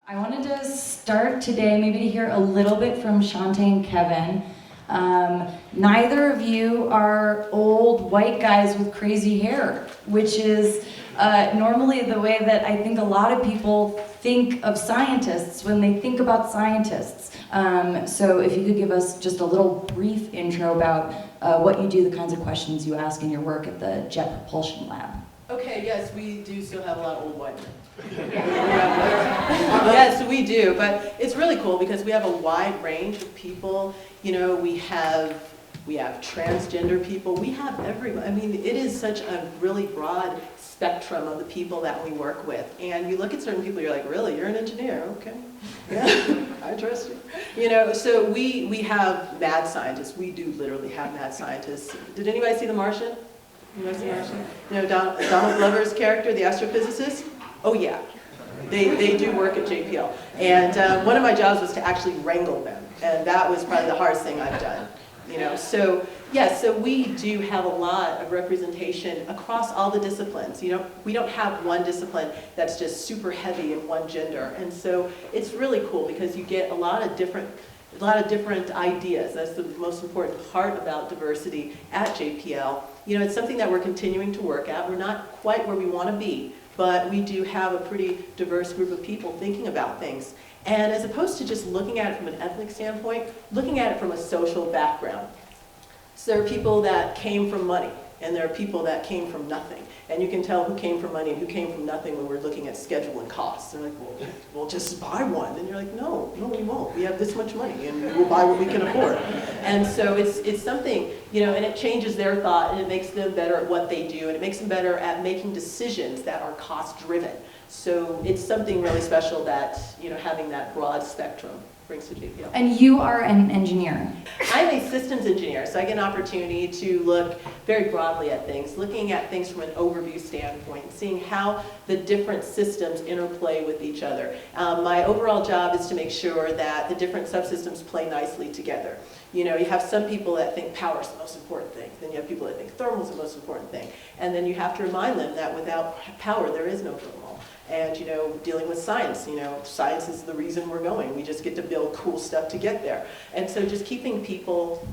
I wanted to start today maybe to hear a little bit from Shonte and Kevin. Neither of you are old white guys with crazy hair, which is normally the way that I think a lot of people think of scientists when they think about scientists. So if you could give us just a little brief intro about what you do, the kinds of questions you ask in your work at the Jet Propulsion Lab. Okay, yes, we do still have a lot of old white men. Yes, we do, but it's really cool because we have a wide range of people. You know, we have transgender people, we have everyone. I mean, it is such a really broad spectrum of the people that we work with. And you look at certain people, you're like, really, you're an engineer? Okay, yeah, I trust you. You know, so we have mad scientists. We do literally have mad scientists. Did anybody see The Martian? You know, Donald Glover's character, the astrophysicist? Oh yeah, they do work at JPL. And one of my jobs was to actually wrangle them. And that was probably the hardest thing I've done. You know, so yeah, so we do have a lot of representation across all the disciplines. You know, we don't have one discipline that's just super heavy in one gender. And so it's really cool because you get a lot of different ideas. That's the most important part about diversity at JPL. You know, it's something that we're continuing to work at. We're not quite where we want to be, but we do have a pretty diverse group of people thinking about things. And as opposed to just looking at it from an ethnic standpoint, looking at it from a social background. So there are people that came from money, and there are people that came from nothing. And you can tell who came from money and who came from nothing when we're looking at schedule and costs. They're like, well, we'll just buy one. And you're like, no, we won't. We have this much money, and we'll buy what we can afford. And so it's something, you know, and it changes their thought, and it makes them better at what they do, and it makes them better at making decisions that are cost-driven. So it's something really special that, you know, having that broad spectrum brings to JPL. And you are an engineer. I'm a systems engineer, so I get an opportunity to look very broadly at things, looking at things from an overview standpoint, seeing how the different systems interplay with each other. My overall job is to make sure that the different subsystems play nicely together. You know, you have some people that think power is the most important thing. Then you have people that think thermal is the most important thing. And then you have to remind them that without power, there is no thermal. And, you know, dealing with science, you know, science is the reason we're going. We just get to build cool stuff to get there. And so just keeping people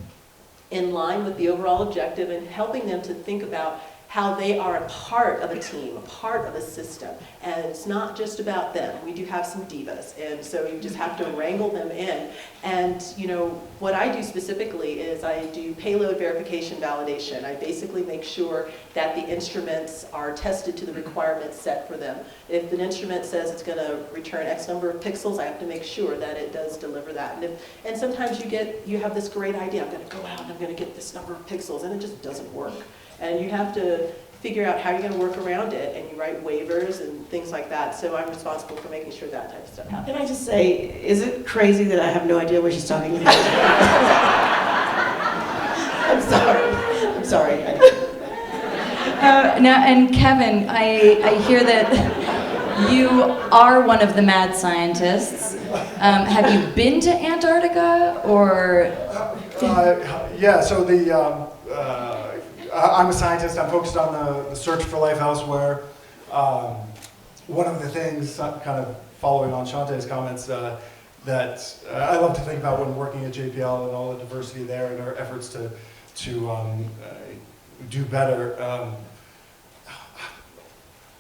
in line with the overall objective and helping them to think about how they are a part of a team, a part of a system. And it's not just about them. We do have some divas, and so you just have to wrangle them in. And, you know, what I do specifically is I do payload verification validation. I basically make sure that the instruments are tested to the requirements set for them. If an instrument says it's going to return X number of pixels, I have to make sure that it does deliver that. And sometimes you have this great idea, I'm going to go out and I'm going to get this number of pixels, and it just doesn't work. And you have to figure out how you're going to work around it, and you write waivers and things like that. So I'm responsible for making sure that type of stuff happens. Can I just say, is it crazy that I have no idea what she's talking about? I'm sorry. Now, and Kevin, I hear that you are one of the mad scientists. Have you been to Antarctica, or? Yeah, so I'm a scientist. I'm focused on the search for life elsewhere. One of the things, kind of following on Shonte's comments, that I love to think about when working at JPL and all the diversity there and our efforts to do better.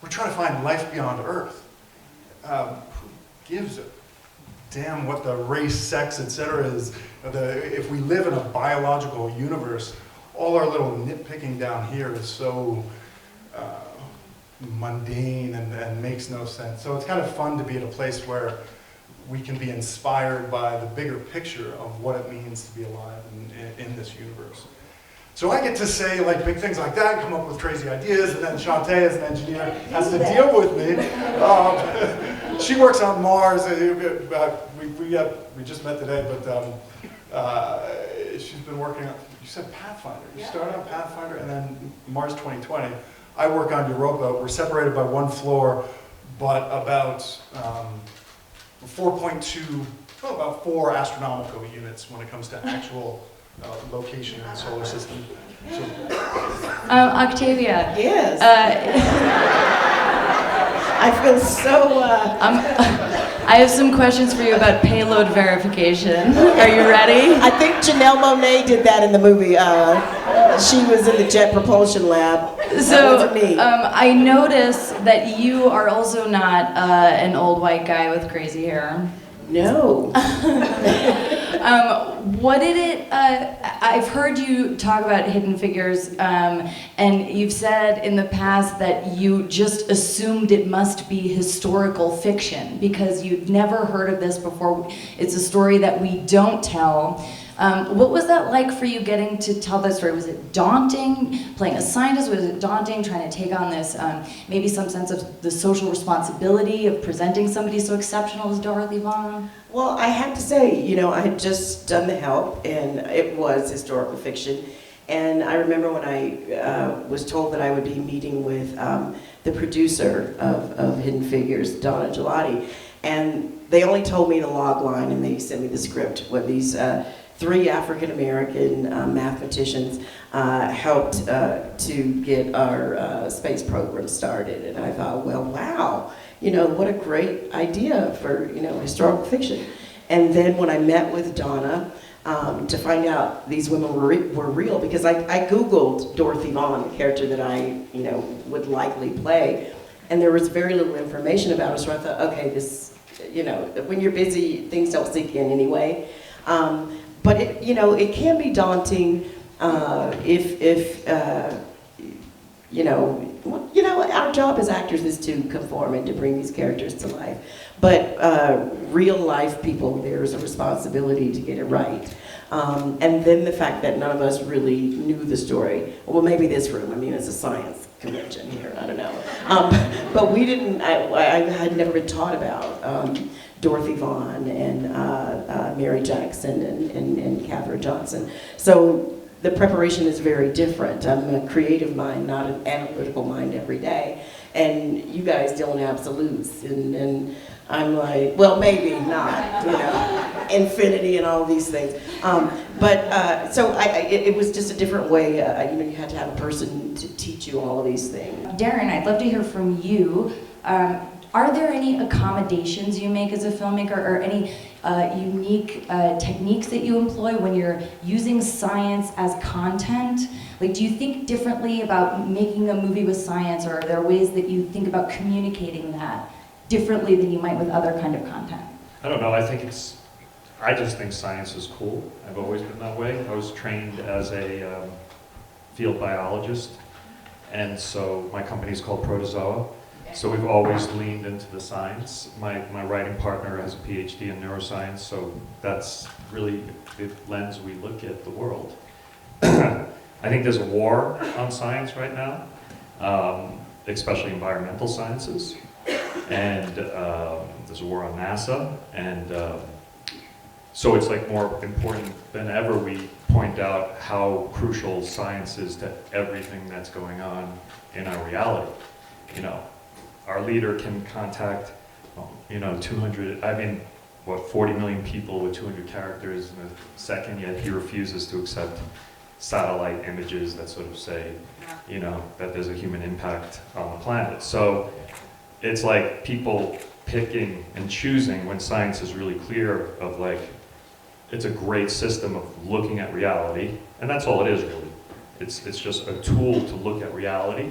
We're trying to find life beyond Earth. Who gives a damn what the race, sex, etc. is? If we live in a biological universe, all our little nitpicking down here is so mundane and makes no sense. So it's kind of fun to be at a place where we can be inspired by the bigger picture of what it means to be alive in this universe. So I get to say like big things like that, come up with crazy ideas, and then Shonte as an engineer has to deal with me. She works on Mars. We just met today, but she's been working on, you said Pathfinder. You started on Pathfinder and then Mars 2020. I work on Europa. We're separated by one floor, but about 4 astronomical units when it comes to actual location in the solar system. So, Octavia. Yes. I feel so... I have some questions for you about payload verification. Are you ready? I think Janelle Monáe did that in the movie. She was in the Jet Propulsion Lab. That So, wasn't me. I notice that you are also not an old white guy with crazy hair. No. What did it, I've heard you talk about Hidden Figures, and you've said in the past that you just assumed it must be historical fiction because you'd never heard of this before. It's a story that we don't tell. What was that like for you getting to tell that story? Was it daunting playing a scientist? Was it daunting trying to take on this, maybe some sense of the social responsibility of presenting somebody so exceptional as Dorothy Vaughan? Well, I have to say, you know, I had just done The Help, and it was historical fiction. And I remember when I was told that I would be meeting with the producer of Hidden Figures, Donna Gelati, and they only told me the log line, and they sent me the script with these 3 African-American mathematicians helped to get our space program started. And I thought, well, wow, you know, what a great idea for, you know, historical fiction. And then when I met with Donna to find out these women were real, because I Googled Dorothy Vaughan, the character that I, you know, would likely play, and there was very little information about her, so I thought, okay, this, you know, when you're busy, things don't sink in anyway. But it, you know, it can be daunting if you know, our job as actors is to conform and to bring these characters to life. But real life people, there's a responsibility to get it right. And then the fact that none of us really knew the story. Well, maybe this room. I mean, it's a science convention here. I don't know. But we didn't. I had never been taught about Dorothy Vaughan and Mary Jackson and Katherine Johnson. So the preparation is very different. I'm a creative mind, not an analytical mind every day. And you guys deal in absolutes. And I'm like, well, maybe not, you know, infinity and all these things. So it was just a different way. You know, you had to have a person to teach you all of these things. Darren, I'd love to hear from you. Are there any accommodations you make as a filmmaker, or any unique techniques that you employ when you're using science as content? Like, do you think differently about making a movie with science, or are there ways that you think about communicating that differently than you might with other kind of content? I don't know, I just think science is cool. I've always been that way. I was trained as a field biologist, and so my company is called Protozoa. So we've always leaned into the science. My writing partner has a PhD in neuroscience, so that's really the lens we look at the world. I think there's a war on science right now, especially environmental sciences, and there's a war on NASA, and so it's like more important than ever we point out how crucial science is to everything that's going on in our reality. You know, our leader can contact, 40 million people with 200 characters in a second, yet he refuses to accept satellite images that sort of say, you know, that there's a human impact on the planet. So it's like people picking and choosing when science is really clear of like, it's a great system of looking at reality, and that's all it is really. It's just a tool to look at reality,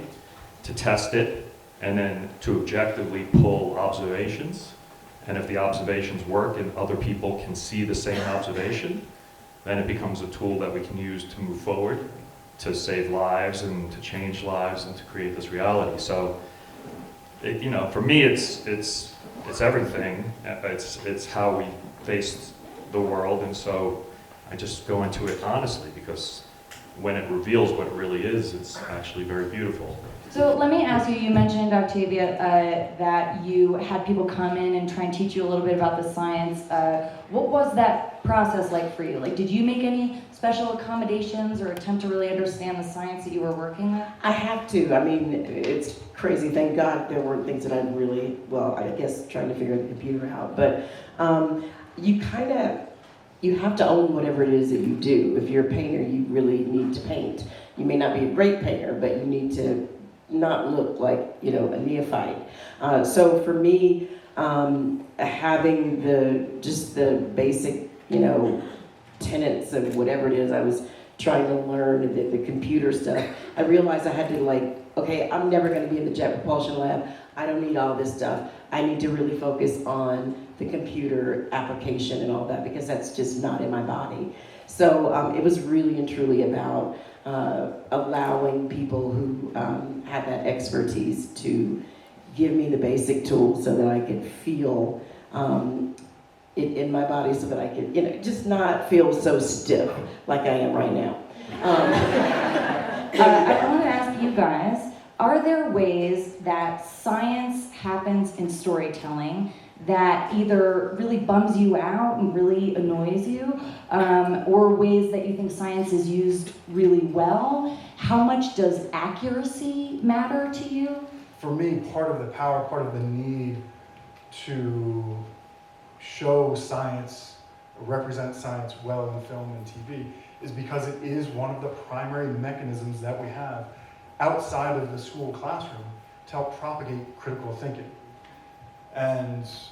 to test it, and then to objectively pull observations. And if the observations work and other people can see the same observation, then it becomes a tool that we can use to move forward, to save lives and to change lives and to create this reality. So, for me, it's everything. It's how we face the world, and so I just go into it honestly, because when it reveals what it really is, it's actually very beautiful. So let me ask you, you mentioned, Octavia, that you had people come in and try and teach you a little bit about the science. What was that process like for you? Like, did you make any special accommodations or attempt to really understand the science that you were working with? I have to. I mean, it's crazy. Thank God there weren't things that I really, I guess trying to figure the computer out. But you have to own whatever it is that you do. If you're a painter, you really need to paint. You may not be a great painter, but you need to not look like, a neophyte. So for me, having the basic, tenets of whatever it is I was trying to learn, the computer stuff, I realized I had to okay, I'm never going to be in the Jet Propulsion Lab. I don't need all this stuff. I need to really focus on the computer application and all that, because that's just not in my body. So it was really and truly about allowing people who have that expertise to give me the basic tools so that I could feel it in my body, so that I could, just not feel so stiff like I am right now. I want to ask you guys, are there ways that science happens in storytelling that either really bums you out and really annoys you, or ways that you think science is used really well? How much does accuracy matter to you? For me, part of the power, part of the need to show science, represent science well in film and TV, is because it is one of the primary mechanisms that we have outside of the school classroom to help propagate critical thinking. And as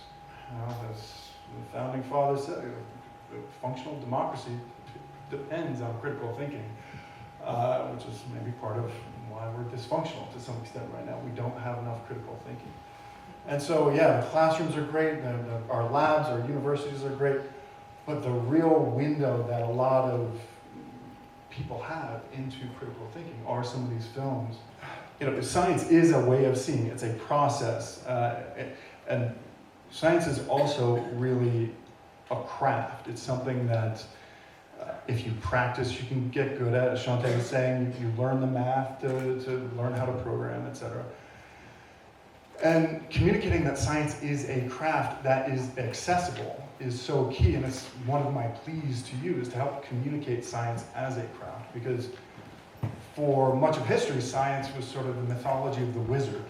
the founding fathers said, functional democracy depends on critical thinking, which is maybe part of why we're dysfunctional to some extent right now. We don't have enough critical thinking. And so, yeah, the classrooms are great, our labs, our universities are great, but the real window that a lot of people have into critical thinking are some of these films. Science is a way of seeing. It's a process. And science is also really a craft. It's something that if you practice, you can get good at. As Shonte was saying, you learn the math to learn how to program, etc. And communicating that science is a craft that is accessible is so key, and it's one of my pleas to you, is to help communicate science as a craft, because for much of history, science was sort of the mythology of the wizard.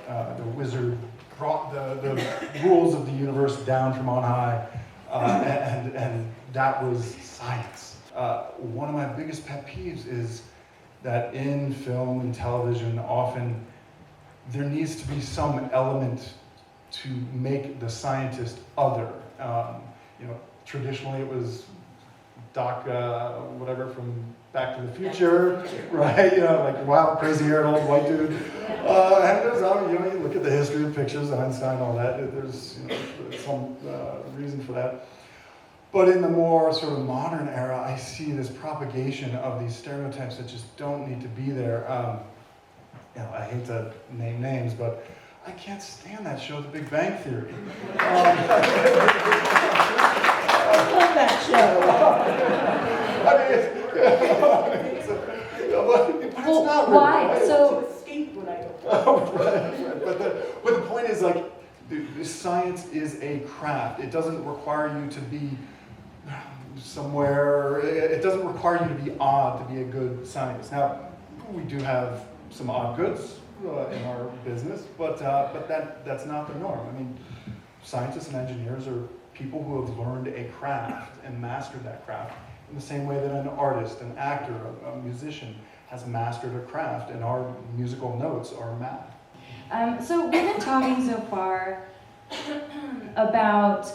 The wizard brought the rules of the universe down from on high, and that was science. One of my biggest pet peeves is that in film and television, often there needs to be some element to make the scientist other. Traditionally it was Doc, whatever from Back to the Future, right? Like wild, crazy-haired old white dude. And there's, you look at the history of pictures, Einstein, all that. There's some reason for that. But in the more sort of modern era, I see this propagation of these stereotypes that just don't need to be there. I hate to name names, but I can't stand that show, The Big Bang Theory. I love that show. It's not why? really, right? So, But the point is, the science is a craft. It doesn't require you to be somewhere. It doesn't require you to be odd to be a good scientist. Now, we do have some odd goods in our business, but that's not the norm. I mean, scientists and engineers are people who have learned a craft and mastered that craft in the same way that an artist, an actor, a musician has mastered a craft, and our musical notes are math. So we've been talking so far about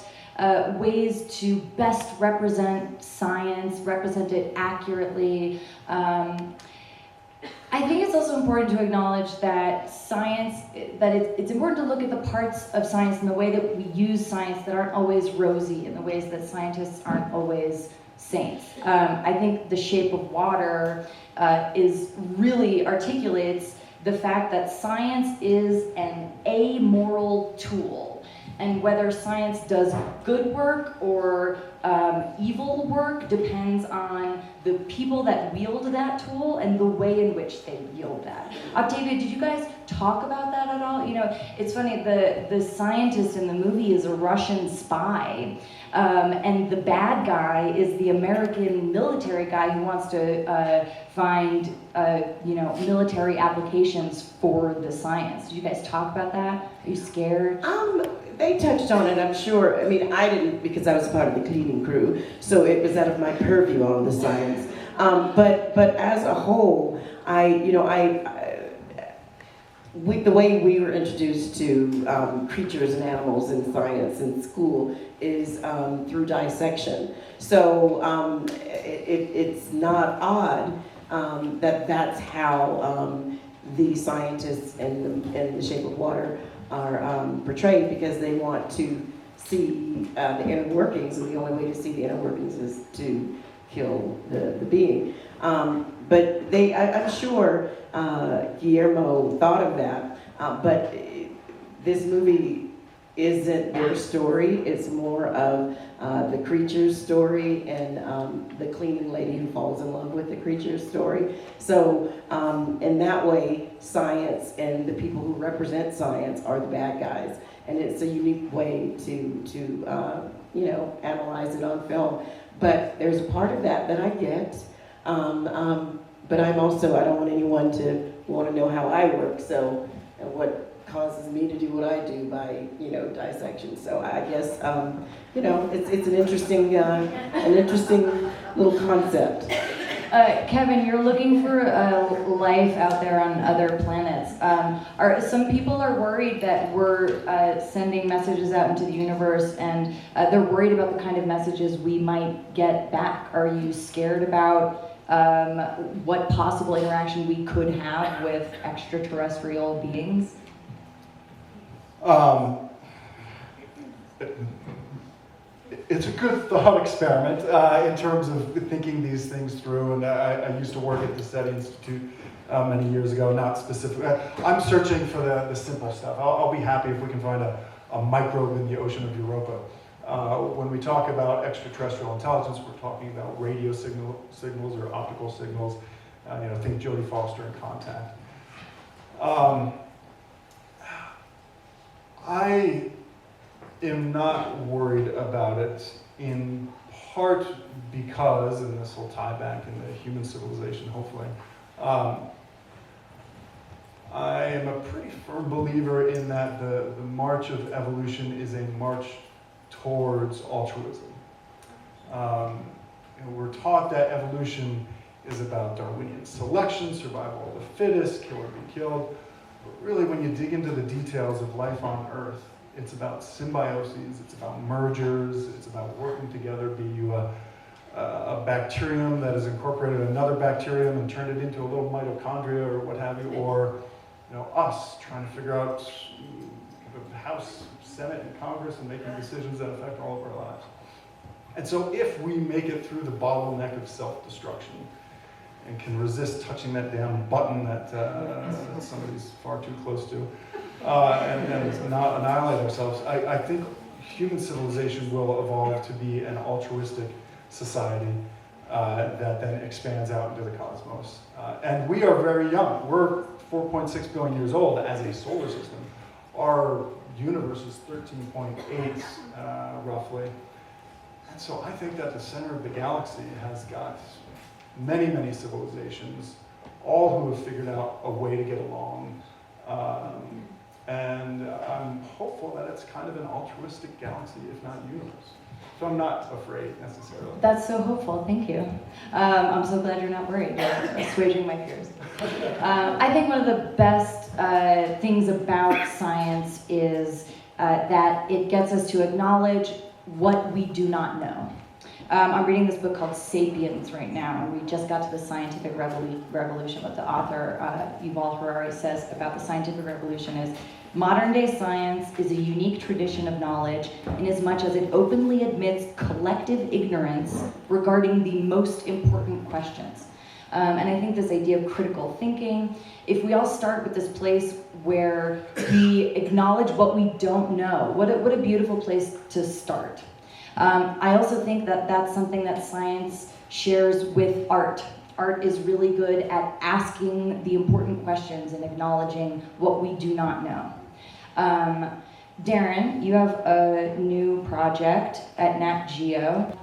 ways to best represent science, represent it accurately. I think it's also important to acknowledge that it's important to look at the parts of science and the way that we use science that aren't always rosy, in the ways that scientists aren't always saints. I think The Shape of Water really articulates the fact that science is an amoral tool. And whether science does good work or evil work depends on the people that wield that tool and the way in which they wield that. Octavia, did you guys talk about that at all? It's funny, the scientist in the movie is a Russian spy, and the bad guy is the American military guy who wants to find military applications for the science. Did you guys talk about that? Are you scared? They touched on it, I'm sure. I mean, I didn't, because I was part of the cleaning crew, so it was out of my purview, all of the science. But as a whole, the way we were introduced to creatures and animals in science in school is through dissection. So it's not odd that that's how the scientists in the Shape of Water are portrayed, because they want to see the inner workings, and the only way to see the inner workings is to kill the being. But I'm sure Guillermo thought of that, but this movie isn't their story. It's more of the creature's story and the cleaning lady who falls in love with the creature's story. So in that way, science and the people who represent science are the bad guys. And it's a unique way to analyze it on film. But there's a part of that I get. But I don't want anyone to want to know how I work. So what causes me to do what I do by, dissection. So I guess, it's an interesting little concept. Kevin, you're looking for life out there on other planets. Some people are worried that we're sending messages out into the universe, and they're worried about the kind of messages we might get back. Are you scared about what possible interaction we could have with extraterrestrial beings? It's a good thought experiment in terms of thinking these things through, and I used to work at the SETI Institute many years ago, not specifically. I'm searching for the simple stuff. I'll be happy if we can find a microbe in the ocean of Europa. When we talk about extraterrestrial intelligence, we're talking about radio signals or optical signals. Think Jodie Foster in Contact. I am not worried about it, in part because, and this will tie back into human civilization, hopefully, I am a pretty firm believer in that the march of evolution is a march towards altruism. We're taught that evolution is about Darwinian selection, survival of the fittest, kill or be killed. But really, when you dig into the details of life on Earth, it's about symbioses, it's about mergers, it's about working together, be you a bacterium that has incorporated another bacterium and turned it into a little mitochondria or what have you, or us trying to figure out the House, Senate, and Congress and making decisions that affect all of our lives. And so if we make it through the bottleneck of self-destruction and can resist touching that damn button that somebody's far too close to, and not annihilate ourselves, I think human civilization will evolve to be an altruistic society that then expands out into the cosmos. And we are very young. We're 4.6 billion years old as a solar system. Our universe is 13.8 roughly. And so I think that the center of the galaxy has got many, many civilizations, all who have figured out a way to get along. And I'm hopeful that it's kind of an altruistic galaxy, if not universe. So I'm not afraid necessarily. That's so hopeful, thank you. I'm so glad you're not worried. You're assuaging my fears. I think one of the best things about science is that it gets us to acknowledge what we do not know. I'm reading this book called Sapiens right now, and we just got to the scientific revolution. What the author, Yuval Harari, says about the scientific revolution is, modern day science is a unique tradition of knowledge in as much as it openly admits collective ignorance regarding the most important questions. And I think this idea of critical thinking, if we all start with this place where we acknowledge what we don't know, what a beautiful place to start. I also think that that's something that science shares with art. Art is really good at asking the important questions and acknowledging what we do not know. Darren, you have a new project at Nat Geo.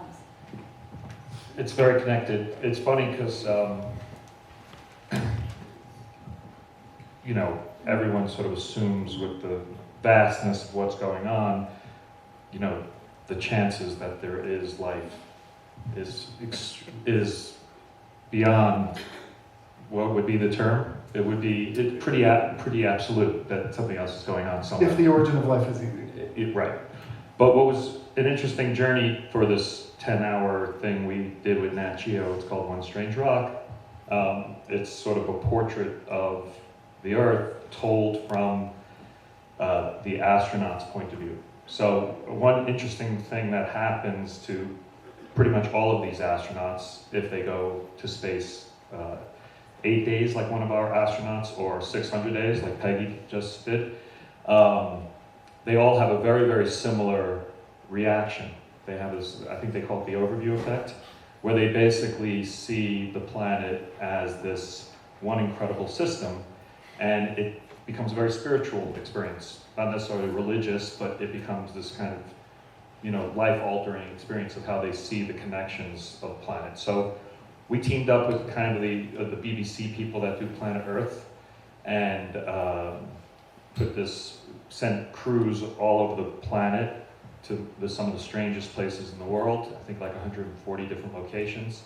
It's very connected. It's funny because, everyone sort of assumes with the vastness of what's going on, the chances that there is life is beyond, what would be the term? It would be pretty absolute that something else is going on somewhere. If the origin of life is easy. Right. But what was an interesting journey for this 10-hour thing we did with Nat Geo, it's called One Strange Rock. It's sort of a portrait of the Earth told from the astronaut's point of view. So one interesting thing that happens to pretty much all of these astronauts, if they go to space 8 days like one of our astronauts, or 600 days like Peggy just did, they all have a very, very similar reaction. They have this, I think they call it the overview effect, where they basically see the planet as this one incredible system, and it becomes a very spiritual experience. Not necessarily religious, but it becomes this kind of, you know, life-altering experience of how they see the connections of the planet. So we teamed up with kind of the BBC people that do Planet Earth, and sent crews all over the planet to some of the strangest places in the world, I think like 140 different locations.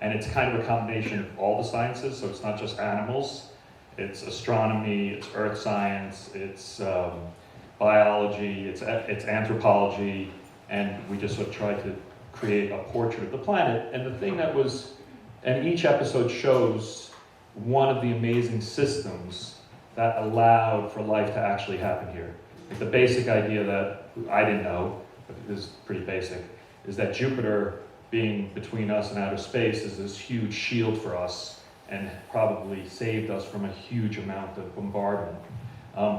And it's kind of a combination of all the sciences, so it's not just animals, it's astronomy, it's earth science, it's biology, it's anthropology, and we just sort of tried to create a portrait of the planet. And the thing that was, and each episode shows one of the amazing systems that allowed for life to actually happen here. Like the basic idea that I didn't know, but it is pretty basic, is that Jupiter, being between us and outer space, is this huge shield for us and probably saved us from a huge amount of bombardment.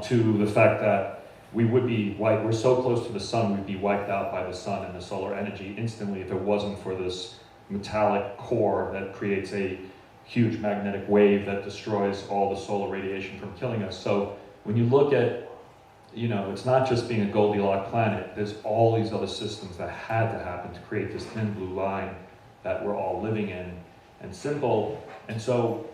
To the fact that we would be we're so close to the sun, we'd be wiped out by the sun and the solar energy instantly if it wasn't for this metallic core that creates a huge magnetic wave that destroys all the solar radiation from killing us. So when you look at, you know, it's not just being a Goldilocks planet, there's all these other systems that had to happen to create this thin blue line that we're all living in, and simple. And so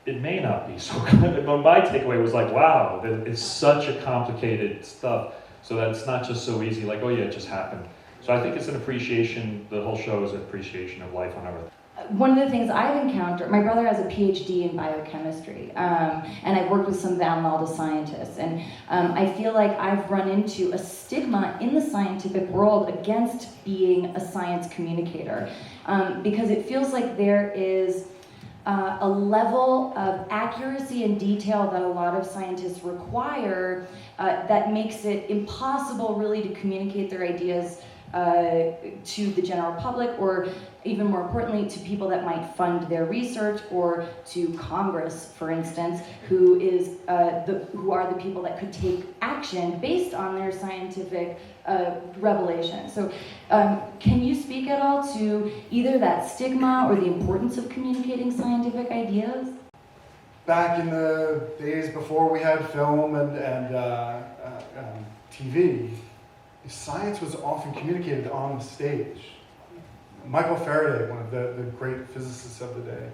it may not be so good, but my takeaway was like, wow, it's such a complicated stuff, so that it's not just so easy, like, oh yeah, it just happened. So I think it's an appreciation, the whole show is an appreciation of life on Earth. One of the things I've encountered, my brother has a PhD in biochemistry, and I've worked with some Van Alda scientists, and I feel like I've run into a stigma in the scientific world against being a science communicator, because it feels like there is a level of accuracy and detail that a lot of scientists require that makes it impossible really to communicate their ideas to the general public, or even more importantly, to people that might fund their research, or to Congress, for instance, who are the people that could take action based on their scientific revelation. So can you speak at all to either that stigma or the importance of communicating scientific ideas? Back in the days before we had film and TV, science was often communicated on the stage. Michael Faraday, one of the great physicists of the day,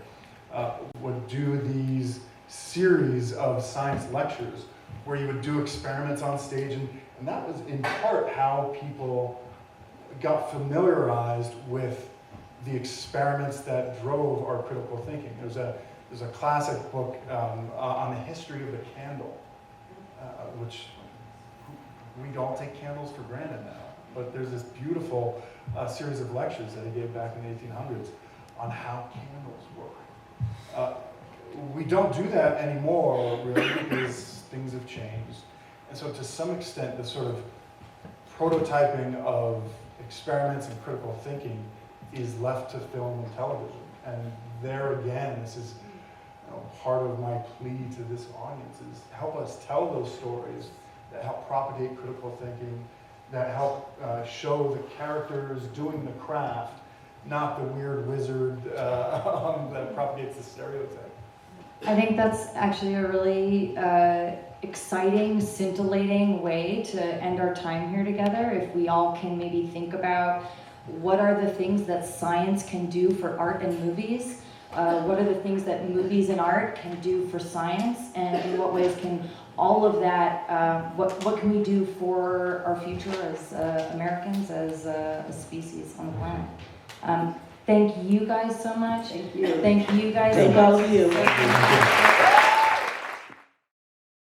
would do these series of science lectures where he would do experiments on stage, and that was in part how people got familiarized with the experiments that drove our critical thinking. There's a classic book on the history of the candle, which we all take candles for granted now, but there's this beautiful series of lectures that he gave back in the 1800s on how candles work. We don't do that anymore, really, because things have changed. And so to some extent, the sort of prototyping of experiments and critical thinking is left to film and television. And there again, this is part of my plea to this audience, is help us tell those stories that help propagate critical thinking, that help show the characters doing the craft, not the weird wizard that propagates the stereotype. I think that's actually a really exciting, scintillating way to end our time here together. If we all can maybe think about what are the things that science can do for art and movies, what are the things that movies and art can do for science, and in what ways can all of that, what can we do for our future as Americans, as a species on the planet? Thank you guys so much. Thank you. Thank you guys Thank both. you. Thank you.